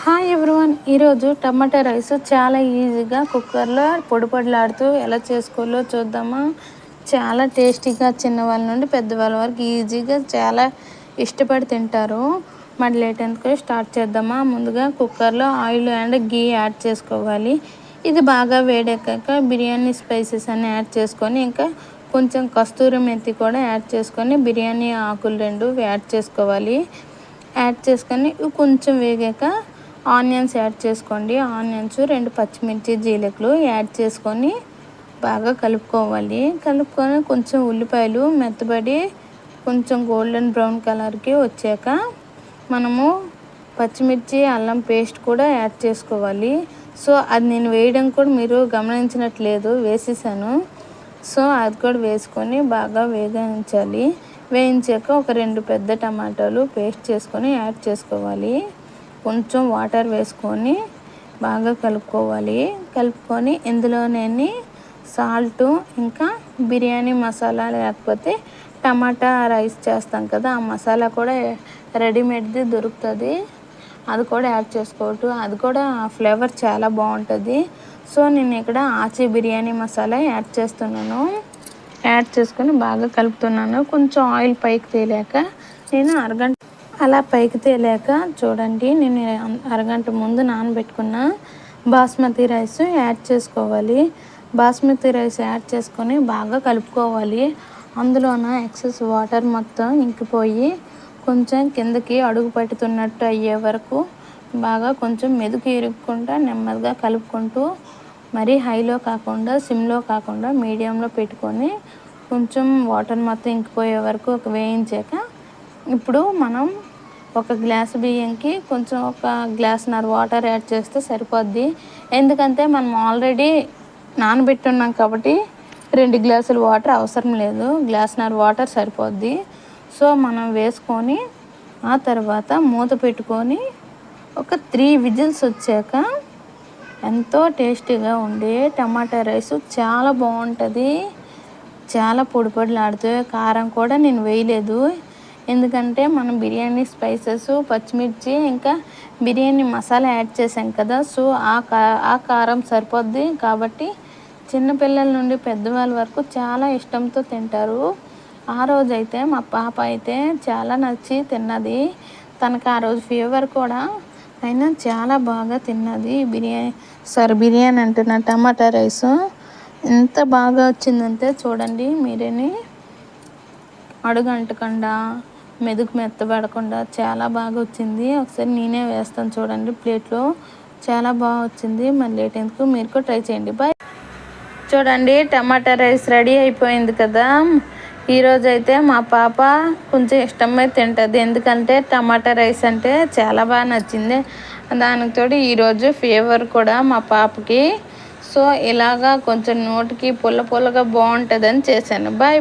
Hi everyone, ఈరోజు టమాటా rice చాలా ఈజీగా కుక్కర్లో పొడిలాడుతూ ఎలా చేసుకోవాలో చూద్దామా. చాలా టేస్టీగా, చిన్నవాళ్ళ నుండి పెద్దవాళ్ళ వరకు ఈజీగా చాలా ఇష్టపడి తింటారు. మరి లేట్ ఎందుకు స్టార్ట్ చేద్దామా. ముందుగా కుక్కర్లో ఆయిల్ అండ్ గీ యాడ్ చేసుకోవాలి. ఇది బాగా వేడెక్కాక బిర్యానీ స్పైసెస్ అన్ని యాడ్ చేసుకొని, ఇంకా కొంచెం కస్తూరి మెంతి కూడా యాడ్ చేసుకొని, బిర్యానీ ఆకులు 2 యాడ్ చేసుకోవాలి. యాడ్ చేసుకొని కొంచెం వేగాక ఆనియన్స్ యాడ్ చేసుకోండి. ఆనియన్స్, 2 పచ్చిమిర్చి, జీలకర్ర యాడ్ చేసుకొని బాగా కలుపుకోవాలి. కలుపుకొని కొంచెం ఉల్లిపాయలు మెత్తబడి కొంచెం గోల్డెన్ బ్రౌన్ కలర్కి వచ్చాక మనము పచ్చిమిర్చి, అల్లం పేస్ట్ కూడా యాడ్ చేసుకోవాలి. సో అది నేను వేయడం కూడా మీరు గమనించినట్లేదు, వేసేసాను. సో అది కూడా వేసుకొని బాగా వేగించాలి. వేయించాక ఒక 2 పెద్ద టమాటాలు పేస్ట్ చేసుకొని యాడ్ చేసుకోవాలి. కొంచెం వాటర్ వేసుకొని బాగా కలుపుకోవాలి. కలుపుకొని ఇందులోనే సాల్ట్, ఇంకా బిర్యానీ మసాలా, లేకపోతే టమాటా రైస్ చేస్తాం కదా, ఆ మసాలా కూడా రెడీమేడ్ది దొరుకుతుంది, అది కూడా యాడ్ చేసుకోవచ్చు. అది కూడా ఫ్లేవర్ చాలా బాగుంటుంది. సో నేను ఇక్కడ ఆచి బిర్యానీ మసాలా యాడ్ చేస్తున్నాను. యాడ్ చేసుకొని బాగా కలుపుతున్నాను. కొంచెం ఆయిల్ పైకి తేలాక నేను అలా పైకి తేలాక చూడండి, నేను అరగంట ముందు నానబెట్టుకున్న బాస్మతి రైస్ యాడ్ చేసుకోవాలి. బాస్మతి రైస్ యాడ్ చేసుకొని బాగా కలుపుకోవాలి. అందులోన ఎక్సెస్ వాటర్ మొత్తం ఇంకిపోయి కొంచెం కిందకి అడుగు పట్టుతున్నట్టు అయ్యే వరకు బాగా కొంచెం మెతుకు ఇరుక్కుంటూ నెమ్మదిగా కలుపుకుంటూ, మరీ హైలో కాకుండా సిమ్లో కాకుండా మీడియంలో పెట్టుకొని కొంచెం వాటర్ మొత్తం ఇంకిపోయే వరకు వేయించాక, ఇప్పుడు మనం ఒక గ్లాసు బియ్యంకి కొంచెం ఒక గ్లాసున్నర వాటర్ యాడ్ చేస్తే సరిపోద్ది. ఎందుకంటే మనం ఆల్రెడీ నానబెట్టున్నాం కాబట్టి 2 గ్లాసులు వాటర్ అవసరం లేదు, గ్లాసున్నర వాటర్ సరిపోద్ది. సో మనం వేసుకొని ఆ తర్వాత మూత పెట్టుకొని ఒక 3 విజిల్స్ వచ్చాక ఎంతో టేస్టీగా ఉండే టమాటా రైస్ చాలా బాగుంటుంది. చాలా పొడిలాడుతూ, కారం కూడా నేను వేయలేదు, ఎందుకంటే మనం బిర్యానీ స్పైసెస్, పచ్చిమిర్చి, ఇంకా బిర్యానీ మసాలా యాడ్ చేసాం కదా. సో ఆ కారం సరిపోద్ది కాబట్టి చిన్నపిల్లల నుండి పెద్దవాళ్ళ వరకు చాలా ఇష్టంతో తింటారు. ఆ రోజైతే మా పాప అయితే చాలా నచ్చి తిన్నది. తనకు ఆ రోజు ఫీవర్ కూడా అయినా చాలా బాగా తిన్నది. బిర్యానీ అంటున్న టమాటా రైస్ ఎంత బాగా వచ్చిందంటే చూడండి మీరేని, అడుగంటకుండా మెతుకు మెత్తబడకుండా చాలా బాగా వచ్చింది. ఒకసారి నేనే వేస్తాను చూడండి ప్లేట్లో, చాలా బాగా వచ్చింది. మరి లేట్ ఎందుకు, మీరు కూడా ట్రై చేయండి. బాయ్. చూడండి టమాటా రైస్ రెడీ అయిపోయింది కదా. ఈరోజైతే మా పాప కొంచెం ఇష్టమే తింటుంది, ఎందుకంటే టమాటా రైస్ అంటే చాలా బాగా నచ్చింది. దానికి తోడు ఈరోజు ఫీవర్ కూడా మా పాపకి. సో ఇలాగా కొంచెం నోటికి పుల్లగా బాగుంటుందని చేశాను. బాయ్.